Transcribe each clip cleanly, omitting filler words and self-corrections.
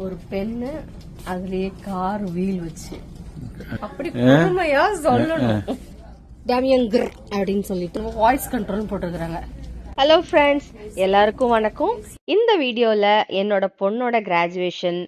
ஒரு பென்னு, அதுலயே car wheel வச்சு அப்படி பொறுமையா சொல்லணும். டேமியங்கர் அப்படின்னு சொல்லிட்டு வாய்ஸ் கண்ட்ரோல் போட்டுருக்காங்க. ஹலோ ஃப்ரெண்ட்ஸ், எல்லாருக்கும் வணக்கம். இந்த வீடியோவில் என்னோட பொண்ணோட கிராஜுவேஷன்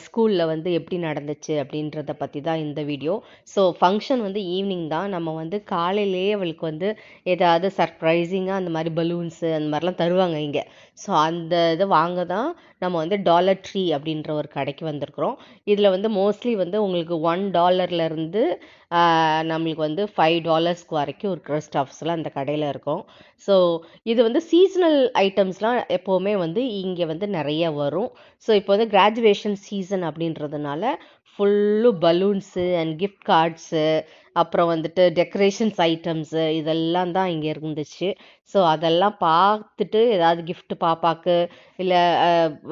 ஸ்கூலில் வந்து எப்படி நடந்துச்சு அப்படின்றத பற்றி தான் இந்த வீடியோ. ஸோ ஃபங்க்ஷன் வந்து ஈவினிங் தான். நம்ம வந்து காலையிலேயே அவளுக்கு வந்து ஏதாவது சர்ப்ரைசிங்காக அந்த மாதிரி பலூன்ஸு அந்த மாதிரிலாம் தருவாங்க இங்கே. ஸோ அந்த இதை வாங்க தான் நம்ம வந்து டாலர் ட்ரீ அப்படின்ற ஒரு கடைக்கு வந்திருக்கிறோம். இதில் வந்து மோஸ்ட்லி வந்து உங்களுக்கு $1 நம்மளுக்கு வந்து $5 வரைக்கும் இருக்கிற ஸ்டஃப்ஸ்லாம் அந்த கடையில் இருக்கும். ஸோ இது வந்து சீசனல் ஐட்டம்ஸ்லாம் எப்போவுமே வந்து இங்கே வந்து நிறைய வரும். ஸோ இப்போ வந்து கிராஜுவேஷன் சீசன் அப்படின்றதுனால full balloons and gift cards, அப்புறம் வந்துட்டு டெக்கரேஷன்ஸ் ஐட்டம்ஸு இதெல்லாம் தான் இங்கே இருந்துச்சு. ஸோ அதெல்லாம் பார்த்துட்டு ஏதாவது கிஃப்ட் பாப்பாக்கு இல்லை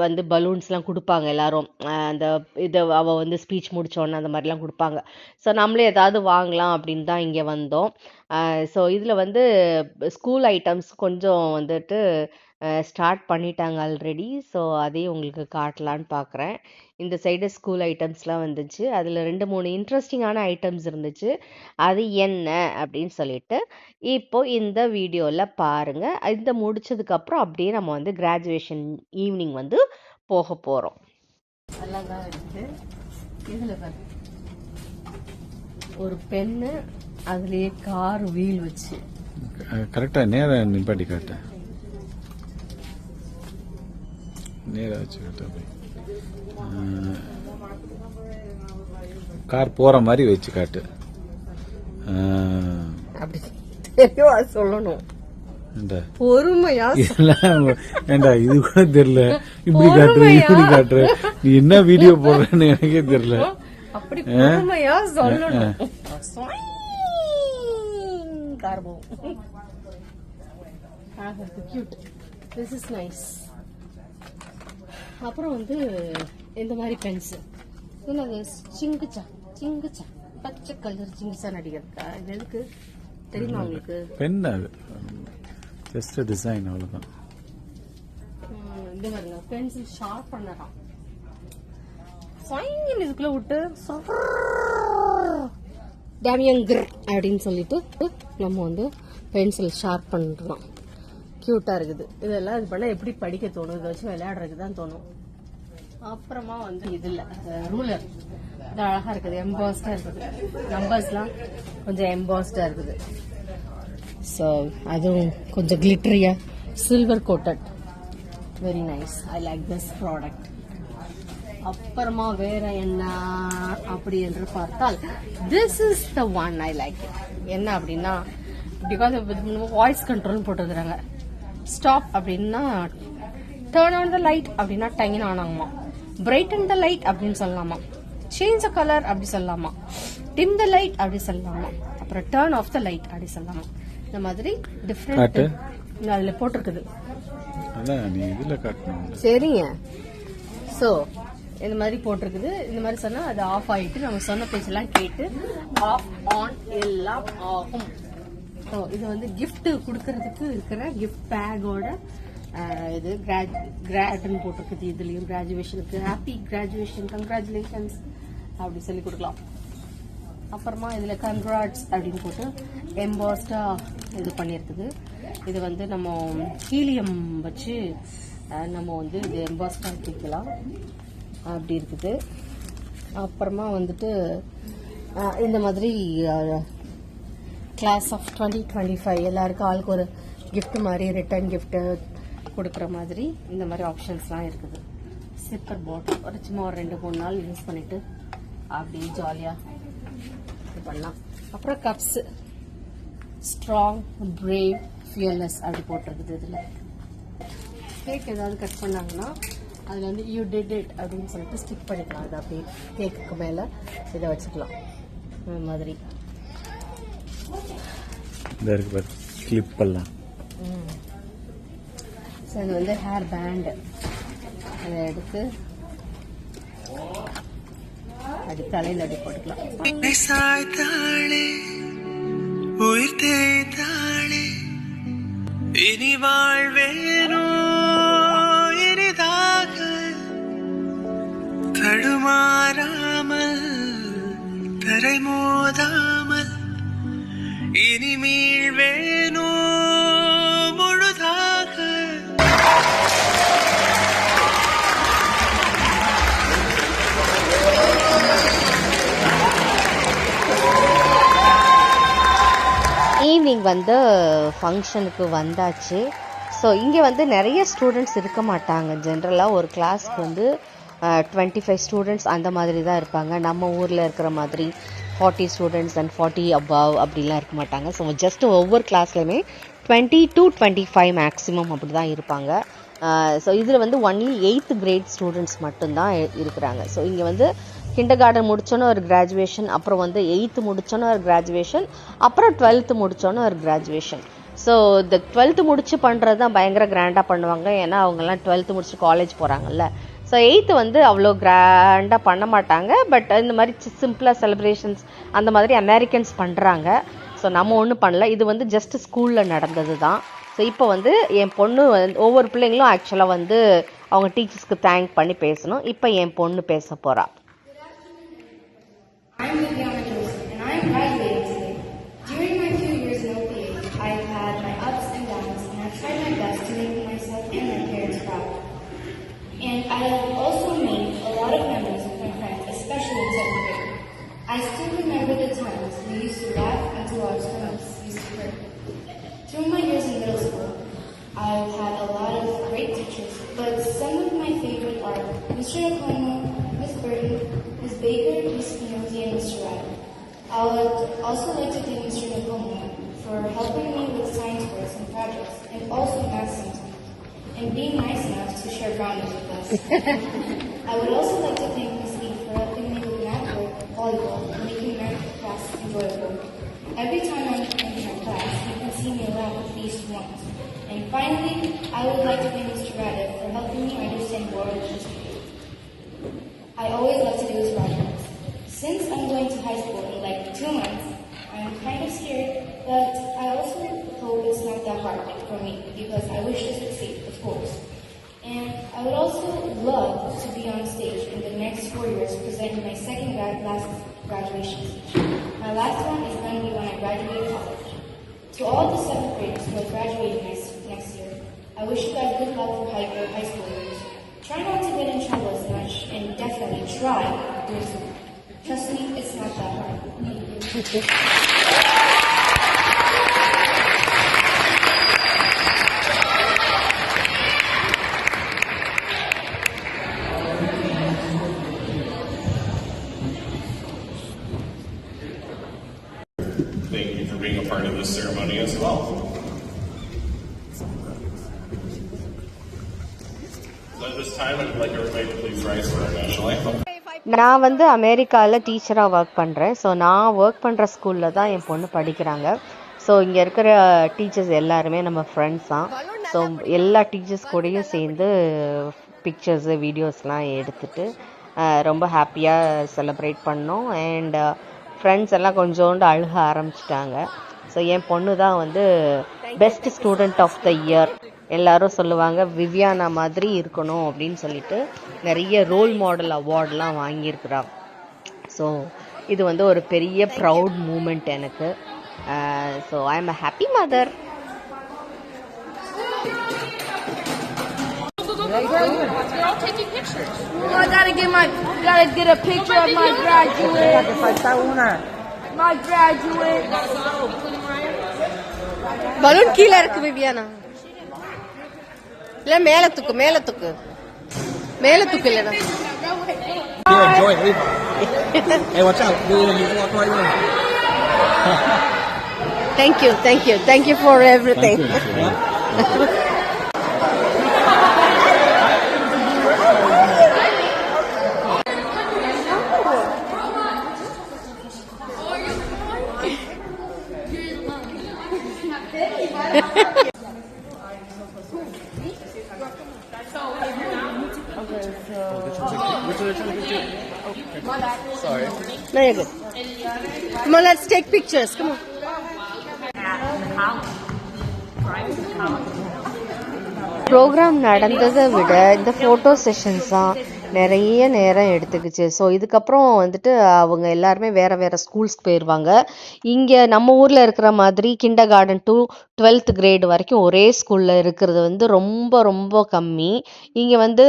வந்து பலூன்ஸ்லாம் கொடுப்பாங்க எல்லாரும். அந்த இதை அவள் வந்து ஸ்பீச் முடித்தோன்னே அந்த மாதிரிலாம் கொடுப்பாங்க. ஸோ நம்மளே ஏதாவது வாங்கலாம் அப்படின்னு தான் இங்கே வந்தோம். ஸோ இதில் வந்து ஸ்கூல் ஐட்டம்ஸ் கொஞ்சம் வந்துட்டு ஸ்டார்ட் பண்ணிட்டாங்க ஆல்ரெடி. ஸோ அதையும் உங்களுக்கு காட்டலான்னு பார்க்குறேன். இந்த சைடு ஸ்கூல் ஐட்டம்ஸ்லாம் வந்துச்சு. அதில் 2-3 இன்ட்ரெஸ்டிங்கான ஐட்டம்ஸ் இருந்துச்சு. அது என்ன அப்படின்னு சொல்லிட்டு இப்போ இந்த வீடியோவில் பாருங்கள். இந்த முடிச்சதுக்கப்புறம் அப்படியே நம்ம வந்து கிராஜுவேஷன் ஈவினிங் வந்து போக போகிறோம். நல்லா தான் இருக்குது. இதில் ஒரு பென்னு, அதுலேயே கார் வீல் வச்சு கரெக்டாக நேராக நிப்பாட்டி காட்டு. நேராக வச்சு காட்டு. கார் போற மாதிரி வச்சு காட்டு. அப்படி தெளிவா சொல்லணும். பொறுமையா ஏண்டா இது கூட தெரியல. இப்படி காட்டுற இப்படி காட்டுற, நீ என்ன வீடியோ போடுறன்னு எனக்கே தெரியல. அப்படி பொறுமையா சொல்லணும். கார்போ கியூட். This is nice. அப்புறம் வந்து இந்த மாதிரி பென்ஸ் என்னது, சிங்குச்சா சிங்குச்சா பச்சை கலர் சிங்குச்சா நடிகர்க்கா. இது எதுக்கு தெரியுமா உங்களுக்கு? பென் அது ஜஸ்ட் டிசைன், அவ்வளவுதான். இது பாருங்க, பென்சில் ஷார்ப் பண்ணலாம். இதுக்குள்ள விட்டு டேமியங்கர் அப்படின்னு சொல்லிட்டு நம்ம வந்து பென்சில் ஷார்ப் பண்றோம். கியூட்டா இருக்குது. இதெல்லாம் இது பண்ணா எப்படி படிக்க தோணும்? இதை வச்சு விளையாடுறதுக்கு தான் தோணும். அப்புறமா வந்து இதுல ரூலர், இது அழகா இருக்குது, எம்பாஸ்டா இருக்குது. நம்பர்ஸ்லாம் கொஞ்சம் எம்பாஸ்டா இருக்குது. ஸோ அதுவும் கொஞ்சம் கிளிட்டரியா, silver coated, very nice. I like this product. அப்புறமா வேற என்ன அப்படி என்று பார்த்தால், this is the one I like. என்ன அப்படின்னா, பிகாஸ் வாய்ஸ் கண்ட்ரோல் போட்டுருக்குறாங்க. ஸ்டாப் அப்படின்னா டர்ன் ஆன் த லைட் அப்படின்னா டைன் ஆனாங்கம்மா. பிரைட்டன் த லைட் அப்படின்னு சொல்லலாமா, சேஞ்ச் த கலர் அப்படி சொல்லலாமா, டிம் த லைட் அப்படி சொல்லலாமா, அப்புறம் டர்ன் ஆஃப் த லைட் அப்படி சொல்லலாமா. இந்த மாதிரி டிஃப்ரெண்ட் அதுல போட்டிருக்குது. சரிங்க. ஸோ இந்த மாதிரி போட்டிருக்குது. இந்த மாதிரி சொன்னா அது ஆஃப் ஆயிட்டு நம்ம சொன்ன பேச்செல்லாம் கேட்டு ஆஃப் ஆன் எல்லாம் ஆகும். ஸோ இது வந்து கிஃப்ட் கொடுக்கறதுக்கு இருக்கிற கிஃப்ட் பேக்கோட இது கிராட்னு போட்டிருக்குது. இதுலயும் கிராஜுவேஷனுக்கு ஹாப்பி கிராஜுவேஷன், கங்க்ராச்சுலேஷன்ஸ் அப்படி சொல்லி கொடுக்கலாம். அப்புறமா இதுல கங்க்ராட்ஸ் அப்படின்னு போட்டு எம்பாஸ்டா இது பண்ணியிருக்குது. இது வந்து நம்ம ஹீலியம் வச்சு நம்ம வந்து இது எம்பாஸ்டா வைக்கலாம் அப்படி இருக்குது. அப்புறமா வந்துட்டு இந்த மாதிரி கிளாஸ் ஆஃப் 2025 எல்லாருக்கும் ஆளுக்கு ஒரு கிஃப்ட் மாதிரி, ரிட்டர்ன் கிஃப்ட் கொடுக்குற மாதிரி இந்த மாதிரி ஆப்ஷன்ஸ்லாம் இருக்குது. சிப்பர் பாட்டில் ஒரு சும்மா ஒரு 2-3 நாள் யூஸ் பண்ணிட்டு அப்படி ஜாலியா இது பண்ணலாம். அப்புறம் கப்ஸ், ஸ்ட்ராங், பிரேவ், ஃபியர்லெஸ் அப்படி போட்டிருக்குது. இதில் கேக் ஏதாவது கட் பண்ணாங்கன்னா அதில் வந்து யூ டிட் இட் அப்படின்னு சொல்லிட்டு ஸ்டிக் பண்ணிக்கலாம். அது அப்படியே கேக்குக்கு மேலே இதை வச்சுக்கலாம். இந்த மாதிரி கிளிப் எல்லாம். ஸோ இது வந்து ஹேர் பேண்ட், அதை எடுத்து அப்படி தலையில் அப்படி போட்டுக்கலாம். இனி வாழ்வேனோ இனிதாக மாறாமல் தரை மோதாமல் இனிமேல் வேணோ முழுதாக ஈவினிங் வந்து ஃபங்க்ஷனுக்கு வந்தாச்சு. ஸோ இங்கே வந்து நிறைய ஸ்டூடெண்ட்ஸ் இருக்க மாட்டாங்க. ஜென்ரலாக ஒரு கிளாஸ்க்கு வந்து 25 ஸ்டூடெண்ட்ஸ் அந்த மாதிரி தான் இருப்பாங்க. நம்ம ஊரில் இருக்கிற மாதிரி 40 ஸ்டூடெண்ட்ஸ் அண்ட் 40 above அப்படிலாம் இருக்க மாட்டாங்க. ஸோ ஜஸ்ட் ஒவ்வொரு கிளாஸ்லையுமே 20 to 25 மேக்ஸிமம் அப்படி தான் இருப்பாங்க. ஸோ இதில் வந்து ஒன்லி 8th கிரேட் ஸ்டூடெண்ட்ஸ் மட்டும்தான் இருக்கிறாங்க. ஸோ இங்கே வந்து கிண்டர் கார்டன் முடித்தோன்னே ஒரு கிராஜுவேஷன், அப்புறம் வந்து 8th முடித்தோன்னே ஒரு கிராஜுவேஷன், அப்புறம் 12th முடித்தோன்னே ஒரு கிராஜுவேஷன். ஸோ இந்த 12th முடிச்சு பண்ணுறது தான் பயங்கர கிராண்டாக பண்ணுவாங்க. ஏன்னா அவங்கெல்லாம் 12th முடிச்சு காலேஜ் போகிறாங்கல்ல. ஸோ 8th வந்து அவ்வளோ கிராண்டாக பண்ண மாட்டாங்க. பட் இந்த மாதிரி சிம்பிளாக செலிப்ரேஷன்ஸ் அந்த மாதிரி அமெரிக்கன்ஸ் பண்ணுறாங்க. ஸோ நம்ம ஒன்றும் பண்ணல. இது வந்து ஜஸ்ட் ஸ்கூலில் நடந்தது தான். ஸோ இப்போ வந்து என் பொண்ணு வந்து ஒவ்வொரு பிள்ளைங்களும் ஆக்சுவலாக வந்து அவங்க டீச்சர்ஸ்க்கு தேங்க் பண்ணி பேசணும். இப்போ என் பொண்ணு பேச போகிறா. I'm Viviana Joseph, and I am graduating today. During my 2 years in OPA, I've had my ups and downs, and I've tried my best to make myself and my parents proud. And I have also made a lot of memories with my friends, especially in 7th grade. I still remember the times we used to laugh until our stomachs used to hurt. Through my years in middle school, I've had a lot of great teachers, but some of my favorite are Mr. O'Connell, Miss Burton, Ms. Baker, Ms. Pinocchio, and Mr. Wright. I would also like to thank Mr. Nicole for helping me with science works and projects, and also math sometimes, and being nice enough to share brownies with us. I would also like to thank Ms. Lee for helping me with math work, volleyball, and making math class enjoyable. Every time I'm in my class, you can see me laugh at least once. And finally, I would like to thank Mr. Radek for helping me understand world history. I always love to do his projects. Since I'm going to high school in like 2 months, I'm kind of scared, but I also hope it's not that hard for me because I wish to succeed, of course. And I would also love to be on stage in the next 4 years presenting my last graduation speech. My last one is going to be when I graduate college. To all the 7th graders who are graduating next year, I wish you guys good luck for high school years. Try not to get in trouble as much, and definitely try doing school. Trust me, it's not that hard. Thank you for being a part of this ceremony as well. So at this time, I'd like everybody to please rise for our national anthem. நான் வந்து அமெரிக்காவில் டீச்சராக work பண்ணுறேன். So நான் work பண்ணுற ஸ்கூலில் தான் என் பொண்ணு படிக்கிறாங்க. ஸோ இங்கே இருக்கிற டீச்சர்ஸ் எல்லாருமே நம்ம ஃப்ரெண்ட்ஸ் தான். ஸோ எல்லா டீச்சர்ஸ் கூடயும் சேர்ந்து பிக்சர்ஸு வீடியோஸ்லாம் எடுத்துட்டு ரொம்ப ஹாப்பியாக செலிப்ரேட் பண்ணோம். அண்ட் ஃப்ரெண்ட்ஸ் எல்லாம் கொஞ்சோண்டு அழுக ஆரம்பிச்சிட்டாங்க. ஸோ என் பொண்ணு தான் வந்து best student of the year. எல்லாரும் சொல்லுவாங்க விவியானா மாதிரி இருக்கணும் அப்படின்னு சொல்லிட்டு நிறைய ரோல் மாடல் அவார்ட்லாம் வாங்கியிருக்கிறா. ஸோ இது வந்து ஒரு பெரிய ப்ரவுட் மூமெண்ட் எனக்கு. So I am a happy mother. I gotta get a picture of my graduate. My graduate. Balloon கீழே இருக்கு விவியானா. இல்ல மேல தூக்கு இல்லைன்னா. Hey, watch out. Walk right in. Thank you for everything. Sorry. No, you're good. Come on, let's take pictures. Come on. Programme நடந்ததை விட இந்த photo sessions தான் நிறைய நேரம் எடுத்துக்கிச்சு. ஸோ இதுக்கப்புறம் வந்துட்டு அவங்க எல்லாருமே வேறு வேறு ஸ்கூல்ஸ்க்கு போயிடுவாங்க. இங்கே நம்ம ஊரில் இருக்கிற மாதிரி kinder garden to 12th great வரைக்கும் ஒரே ஸ்கூலில் இருக்கிறது வந்து ரொம்ப ரொம்ப கம்மி. இங்கே வந்து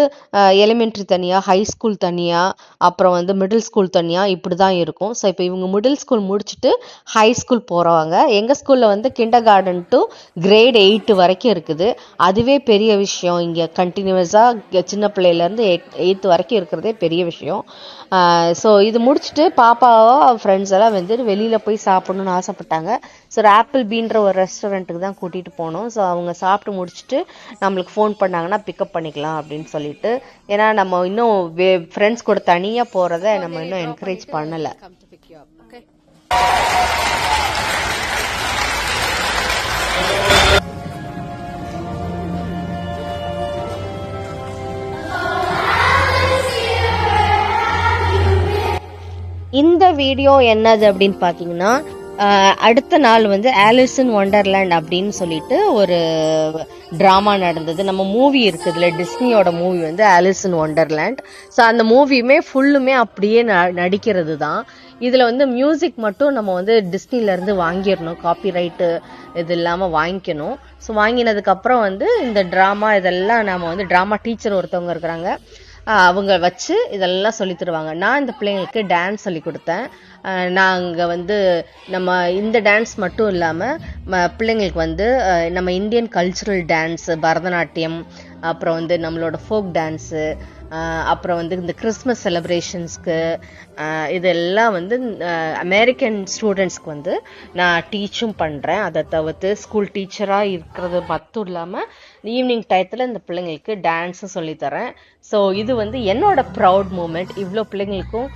எலிமெண்ட்ரி தனியாக, ஹை ஸ்கூல் தனியாக, அப்புறம் வந்து மிடில் ஸ்கூல் தனியாக, இப்படி தான் இருக்கும். ஸோ இப்போ இவங்க மிடில் ஸ்கூல் முடிச்சுட்டு ஹை ஸ்கூல் போகிறவங்க. எங்கள் ஸ்கூலில் வந்து கிண்டர் கார்டன் டு கிரேட் 8 வரைக்கும் இருக்குது. அதுவே பெரிய விஷயம். இங்கே கண்டினியூஸாக சின்ன பிள்ளையிலேருந்து 8th வரைக்கும் இருக்கிறதே பெரிய விஷயம். ஸோ இது முடிச்சுட்டு பாப்பாவோ ஃப்ரெண்ட்ஸ் எல்லாம் வந்துட்டு வெளியில் போய் சாப்பிடணுன்னு ஆசைப்பட்டாங்க. ஸோ ஒரு ஆப்பிள் பீன்ற ஒரு ரெஸ்டாரண்ட்டுக்கு தான் கூட்டிகிட்டு போனோம். ஸோ அவங்க சாப்பிட்டு முடிச்சுட்டு நம்மளுக்கு ஃபோன் பண்ணாங்கன்னா பிக்கப் பண்ணிக்கலாம் அப்படின்னு சொல்லிட்டு. ஏன்னா நம்ம இன்னும் ஃப்ரெண்ட்ஸ் கூட தனியாக போகிறத நம்ம இன்னும் என்கரேஜ் பண்ணலை. இந்த வீடியோ என்னது அப்படின்னு பார்த்தீங்கன்னா, அடுத்த நாள் வந்து ஆலிஸ் இன் ஒண்டர்லேண்ட் அப்படின்னு சொல்லிட்டு ஒரு ட்ராமா நடந்தது. நம்ம மூவி இருக்குதுல, டிஸ்னியோட மூவி வந்து ஆலிஸ் இன் ஒண்டர்லேண்ட். ஸோ அந்த மூவியுமே ஃபுல்லுமே அப்படியே நடிக்கிறது தான். இதில் வந்து மியூசிக் மட்டும் நம்ம வந்து டிஸ்னிலேருந்து வாங்கிடணும், காப்பிரைட்டு இது இல்லாமல் வாங்கிக்கணும். ஸோ வாங்கினதுக்கப்புறம் வந்து இந்த ட்ராமா இதெல்லாம் நம்ம வந்து ட்ராமா டீச்சர் ஒருத்தவங்க இருக்கிறாங்க, அவங்க வச்சு இதெல்லாம் சொல்லி தருவாங்க. நான் இந்த பிள்ளைங்களுக்கு டான்ஸ் சொல்லி கொடுத்தேன். நாங்கள் வந்து நம்ம இந்த டான்ஸ் மட்டும் இல்லாமல் பிள்ளைங்களுக்கு வந்து நம்ம இந்தியன் கல்ச்சுரல் டான்ஸு, பரதநாட்டியம், அப்புறம் வந்து நம்மளோட ஃபோக் டான்ஸு, அப்புறம் வந்து இந்த கிறிஸ்மஸ் செலிப்ரேஷன்ஸ்க்கு இதெல்லாம் வந்து அமெரிக்கன் ஸ்டூடெண்ட்ஸ்க்கு வந்து நான் டீச்சும் பண்ணுறேன். அதை தவிர்த்து ஸ்கூல் டீச்சராக இருக்கிறது மட்டும் இல்லாமல் ஈவினிங் டயத்தில் இந்த பிள்ளைங்களுக்கு டான்ஸும் சொல்லித்தரேன். ஸோ இது வந்து என்னோட ப்ரவுட் மூமெண்ட். இவ்வளோ பிள்ளைங்களுக்கும்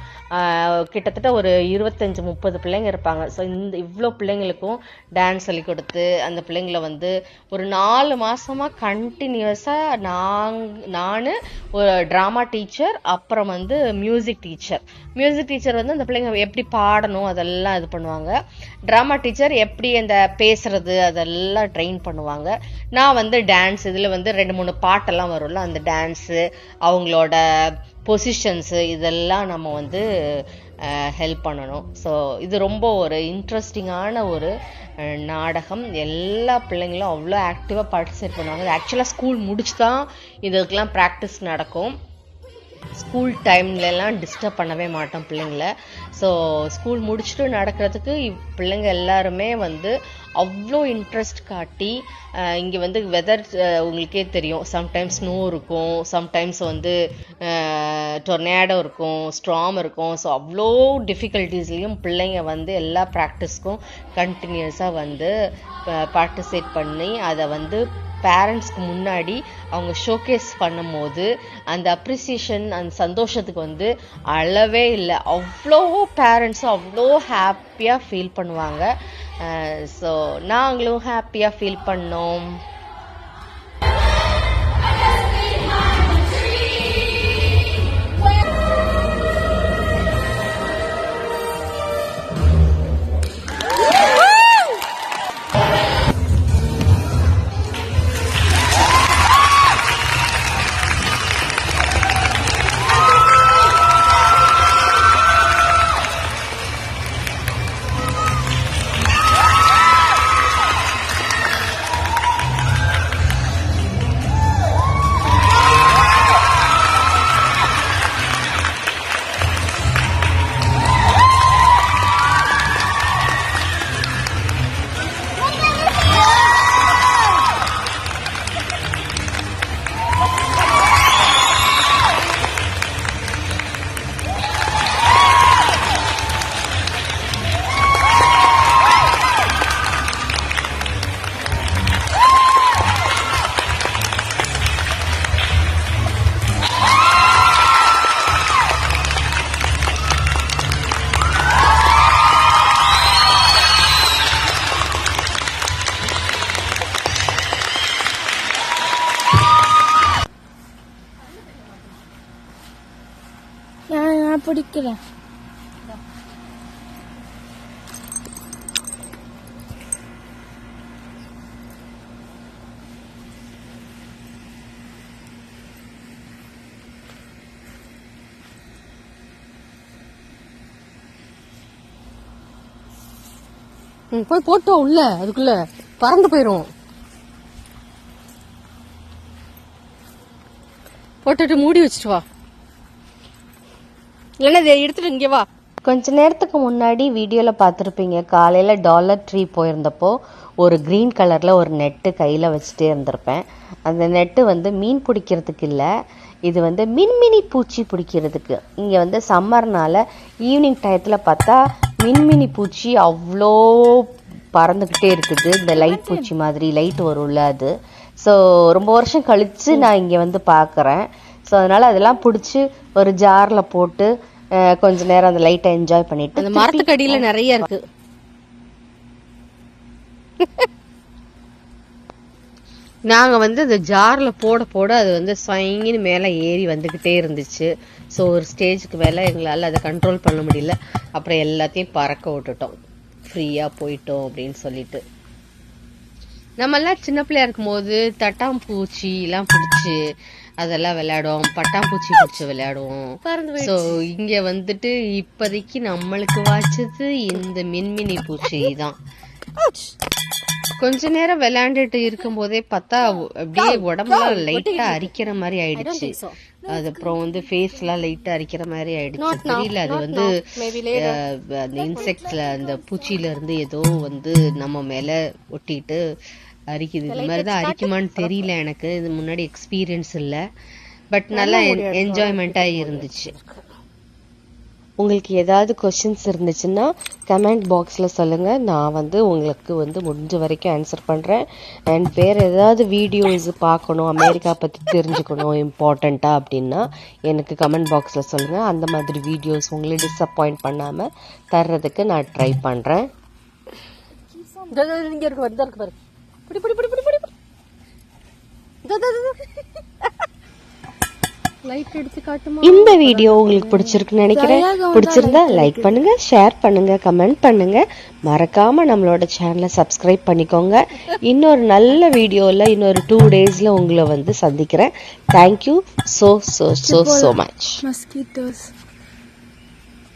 கிட்டத்தட்ட ஒரு 25-30 பிள்ளைங்க இருப்பாங்க. ஸோ இந்த இவ்வளோ பிள்ளைங்களுக்கும் டான்ஸ் சொல்லி கொடுத்து அந்த பிள்ளைங்களை வந்து ஒரு 4 மாதமாக கண்டினியூஸாக நான் ஒரு ட்ராமா டீச்சர், அப்புறம் வந்து மியூசிக் டீச்சர் வந்து அந்த பிள்ளைங்க எப்படி பாடணும் அதெல்லாம் இது பண்ணுவாங்க. ட்ராமா டீச்சர் எப்படி அந்த பேசுறது அதெல்லாம் ட்ரெயின் பண்ணுவாங்க. நான் வந்து டான்ஸ், இதில் வந்து 2-3 பாட்டெல்லாம் வரும்ல, அந்த டான்ஸு, அவங்களோட பொசிஷன்ஸு இதெல்லாம் நம்ம வந்து ஹெல்ப் பண்ணணும். ஸோ இது ரொம்ப ஒரு இன்ட்ரெஸ்டிங்கான ஒரு நாடகம். எல்லா பிள்ளைங்களும் அவ்வளோ ஆக்டிவாக பார்ட்டிசிபேட் பண்ணுவாங்க. ஆக்சுவலாக ஸ்கூல் முடிச்சு தான் இதுக்கெல்லாம் ப்ராக்டிஸ் நடக்கும். ஸ்கூல் டைம்லலாம் டிஸ்டர்ப் பண்ணவே மாட்டோம் பிள்ளைங்கள. ஸோ ஸ்கூல் முடிச்சுட்டு நடக்கிறதுக்கு பிள்ளைங்க எல்லாருமே வந்து அவ்வளோ இன்ட்ரெஸ்ட் காட்டி, இங்கே வந்து வெதர் உங்களுக்கே தெரியும், சம்டைம்ஸ் ஸ்னோ இருக்கும், சம்டைம்ஸ் வந்து டொர்னேடோ இருக்கும், ஸ்ட்ராம் இருக்கும். ஸோ அவ்வளோ டிஃபிகல்ட்டிஸ்லேயும் பிள்ளைங்க வந்து எல்லா ப்ராக்டிஸ்க்கும் கண்டினியூஸாக வந்து பார்ட்டிசிபேட் பண்ணி அதை வந்து பேரண்ட்ஸ்க்கு முன்னாடி அவங்க ஷோகேஸ் பண்ணும் போது அந்த அப்ரிசியேஷன், அந்த சந்தோஷத்துக்கு வந்து அளவே இல்லை. அவ்வளோ பேரண்ட்ஸும் அவ்வளோ ஹாப்பியாக ஃபீல் பண்ணுவாங்க. ஸோ நாங்களும் ஹாப்பியாக ஃபீல் பண்ணோம். நான் பிடிக்கிறேன். போய் போட்டோம் உள்ள, அதுக்குள்ள பறந்து போயிரும். போட்டுட்டு மூடி வச்சுட்டு வா, இல்லைன்னா இதை எடுத்துட்டு இங்கே வா. கொஞ்ச நேரத்துக்கு முன்னாடி வீடியோவில் பார்த்துருப்பீங்க, காலையில் டாலர் ட்ரீ போயிருந்தப்போ ஒரு க்ரீன் கலரில் ஒரு நெட்டு கையில் வச்சுட்டே இருந்திருப்பேன். அந்த நெட்டு வந்து மீன் பிடிக்கிறதுக்கு இல்லை, இது வந்து மின்மினி பூச்சி பிடிக்கிறதுக்கு. இங்கே வந்து சம்மர்னால ஈவினிங் டயத்தில் பார்த்தா மின்மினி பூச்சி அவ்வளோ பறந்துக்கிட்டே இருக்குது. இந்த லைட் பூச்சி மாதிரி லைட் வரும்ல அது. ஸோ ரொம்ப வருஷம் கழித்து நான் இங்கே வந்து பார்க்குறேன். ஸோ அதனால் அதெல்லாம் பிடிச்சி ஒரு ஜாரில் போட்டு கொஞ்ச நேரம் அந்த லைட்டை என்ஜாய் பண்ணிட்டு, அந்த மரத்துக்கு அடியில நிறைய இருக்கு. நாங்க வந்து அந்த ஜார்ல போட போட அது வந்து ஸ்வைங்கின்னு மேல ஏறி வந்துகிட்டே இருந்துச்சு. ஸோ ஒரு ஸ்டேஜுக்கு மேல எங்களால அதை கண்ட்ரோல் பண்ண முடியல. அப்புறம் எல்லாத்தையும் பறக்க விட்டுட்டோம், ஃப்ரீயா போயிட்டோம் அப்படின்னு சொல்லிட்டு. நம்ம எல்லாம் சின்ன பிள்ளையா இருக்கும் போது தட்டாம்பூச்சி எல்லாம் பிடிச்சி அதெல்லாம் விளையாடுவோம், பட்டாம்பூச்சி பிடிச்சி விளையாடுவோம். ஸோ இங்க வந்துட்டு இப்போதைக்கு நம்மளுக்கு வாச்சது இந்த மின்மினி பூச்சி தான். கொஞ்ச நேரம் விளையாண்டுட்டு இருக்கும் போதே பார்த்தா அப்படியே உடம்புலாம் லைட்டா அரிக்கிற மாதிரி ஆயிடுச்சு. அதுக்கப்புறம் வந்து ஃபேஸ் எல்லாம் லைட்டா அரிக்கிற மாதிரி ஆயிடுச்சு. தெரியல, அது வந்து அந்த இன்செக்ட்ஸ்ல அந்த பூச்சியில இருந்து ஏதோ வந்து நம்ம மேல ஒட்டிட்டு அரிக்குது. இது மாதிரிதான் அரிக்குமான்னு தெரியல, எனக்கு இது முன்னாடி எக்ஸ்பீரியன்ஸ் இல்ல. பட் நல்லா என்ஜாய்மெண்டா இருந்துச்சு. உங்களுக்கு ஏதாவது கொஸ்டின்ஸ் இருந்துச்சுன்னா கமெண்ட் பாக்ஸில் சொல்லுங்கள். நான் வந்து உங்களுக்கு வந்து முடிஞ்ச வரைக்கும் ஆன்சர் பண்ணுறேன். அண்ட் வேறு ஏதாவது வீடியோஸ் பார்க்கணும், அமெரிக்கா பற்றி தெரிஞ்சுக்கணும் இம்பார்ட்டண்ட்டாக அப்படின்னா எனக்கு கமெண்ட் பாக்ஸில் சொல்லுங்கள். அந்த மாதிரி வீடியோஸ் உங்களை டிஸப்பாயிண்ட் பண்ணாமல் தர்றதுக்கு நான் ட்ரை பண்ணுறேன். இங்க இருக்கு பாரு, பிடி பிடி பிடி பிடி பிடி. லைட் எடுத்து காட்டுமா? இந்த வீடியோ உங்களுக்கு பிடிச்சிருக்குன்னு நினைக்கிறேன். பிடிச்சிருந்தா லைக் பண்ணுங்க, ஷேர் பண்ணுங்க, கமெண்ட் பண்ணுங்க. மறக்காம நம்மளோட சேனலை சப்ஸ்கிரைப் பண்ணிக்கோங்க. இன்னொரு நல்ல வீடியோல இன்னொரு 2 daysல உங்களை வந்து சந்திக்கிறேன். Thank you so much. Mosquitoes.